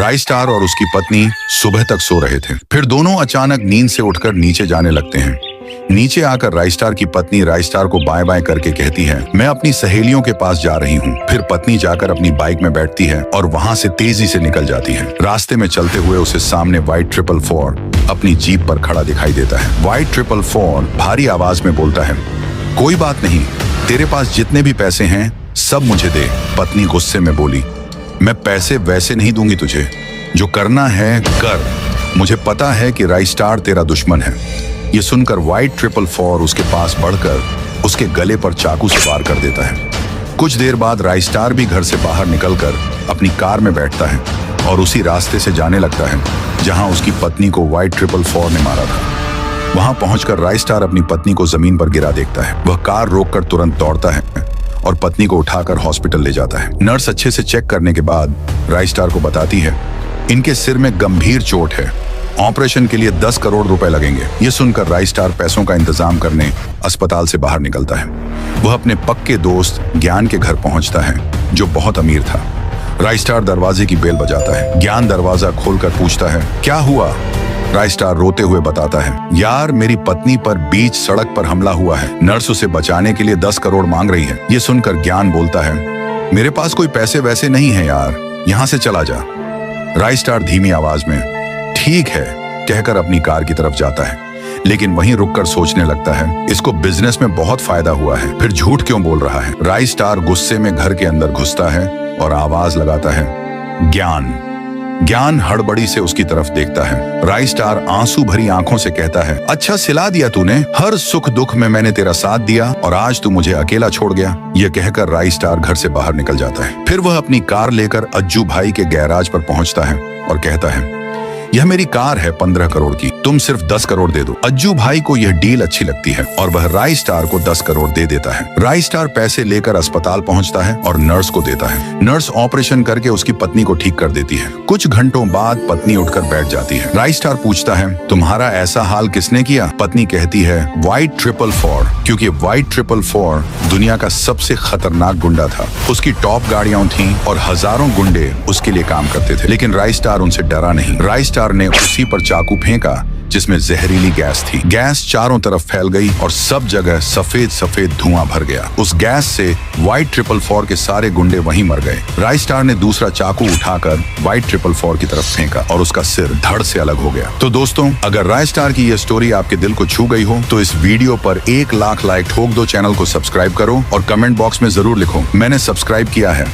राय star और उसकी पत्नी सुबह तक सो रहे थे। फिर दोनों अचानक नींद से उठकर नीचे जाने लगते हैं। नीचे आकर राय स्टार की पत्नी राय स्टार को बाय बाय करके कहती है, मैं अपनी सहेलियों के पास जा रही हूँ। फिर पत्नी जाकर अपनी बाइक में बैठती है और वहाँ से तेजी से निकल जाती है। रास्ते में चलते हुए उसे सामने व्हाइट 444 अपनी जीप पर खड़ा दिखाई देता है। व्हाइट 444 भारी आवाज में बोलता है, कोई बात नहीं, तेरे पास जितने भी पैसे हैं सब मुझे दे। पत्नी गुस्से में बोली, मैं पैसे वैसे नहीं दूंगी तुझे, जो करना है कर। मुझे पता है कि राय स्टार तेरा दुश्मन है। ये सुनकर व्हाइट 444 उसके पास बढ़कर उसके गले पर चाकू से वार कर देता है। कुछ देर बाद राय स्टार भी घर से बाहर निकलकर अपनी कार में बैठता है और उसी रास्ते से जाने लगता है जहां उसकी पत्नी को व्हाइट 444 ने मारा था। वहां पहुंचकर राय स्टार अपनी पत्नी को जमीन पर गिरा देखता है। वह कार रोककर तुरंत दौड़ता है और पत्नी को उठाकर हॉस्पिटल ले जाता है। नर्स अच्छे से चेक करने के बाद राय स्टार को बताती है, इनके सिर में गंभीर चोट है, ऑपरेशन के लिए 10 करोड़ रुपए लगेंगे। ये सुनकर राय स्टार पैसों का इंतजाम करने अस्पताल से बाहर निकलता है। वह अपने पक्के दोस्त ज्ञान के घर पहुंचता है, जो बहुत अमीर था। राय स्टार दरवाजे की बेल बजाता है। ज्ञान दरवाजा खोलकर पूछता है, क्या हुआ? राय स्टार रोते हुए बताता है, यार मेरी पत्नी पर बीच सड़क पर हमला हुआ है, नर्स उसे बचाने के लिए 10 करोड़ मांग रही है। ये सुनकर ज्ञान बोलता है, मेरे पास कोई पैसे वैसे नहीं है यार, यहाँ से चला जा। राय स्टार धीमी आवाज में ठीक है कहकर अपनी कार की तरफ जाता है, लेकिन वहीं रुककर सोचने लगता है, इसको बिजनेस में बहुत फायदा हुआ है, फिर झूठ क्यों बोल रहा है। राय स्टार गुस्से में घर के अंदर घुसता है और आवाज लगाता है, ज्ञान। ज्ञान हड़बड़ी से उसकी तरफ देखता है। राय स्टार आंसू भरी आंखों से कहता है, अच्छा सिला दिया तूने, हर सुख दुख में मैंने तेरा साथ दिया और आज तू मुझे अकेला छोड़ गया। यह कहकर राय स्टार घर से बाहर निकल जाता है। फिर वह अपनी कार लेकर अज्जू भाई के गैराज पर पहुंचता है और कहता है, यह मेरी कार है 15 करोड़ की, तुम सिर्फ 10 करोड़ दे दो। अज्जू भाई को यह डील अच्छी लगती है और वह राय स्टार को 10 करोड़ दे देता है। राय स्टार पैसे लेकर अस्पताल पहुंचता है और नर्स को देता है। नर्स ऑपरेशन करके उसकी पत्नी को ठीक कर देती है। कुछ घंटों बाद पत्नी उठकर बैठ जाती है। राय स्टार पूछता है, तुम्हारा ऐसा हाल किसने किया? पत्नी कहती है, व्हाइट 444, क्योंकि व्हाइट 444 दुनिया का सबसे खतरनाक गुंडा था। उसकी टॉप गाड़ियां थीं और हजारों गुंडे उसके लिए काम करते थे, लेकिन राय स्टार उनसे डरा नहीं। राय स्टार ने उसी पर चाकू फेंका जिसमें जहरीली गैस थी। गैस चारों तरफ फैल गई और सब जगह सफेद सफेद धुआं भर गया। उस गैस से व्हाइट 444 के सारे गुंडे वहीं मर गए। राय स्टार ने दूसरा चाकू उठाकर व्हाइट 444 की तरफ फेंका और उसका सिर धड़ से अलग हो गया। तो दोस्तों, अगर राय स्टार की यह स्टोरी आपके दिल को छू गई हो तो इस वीडियो पर 1 लाख लाइक ठोक दो, चैनल को सब्सक्राइब करो और कमेंट बॉक्स में जरूर लिखो, मैंने सब्सक्राइब किया है।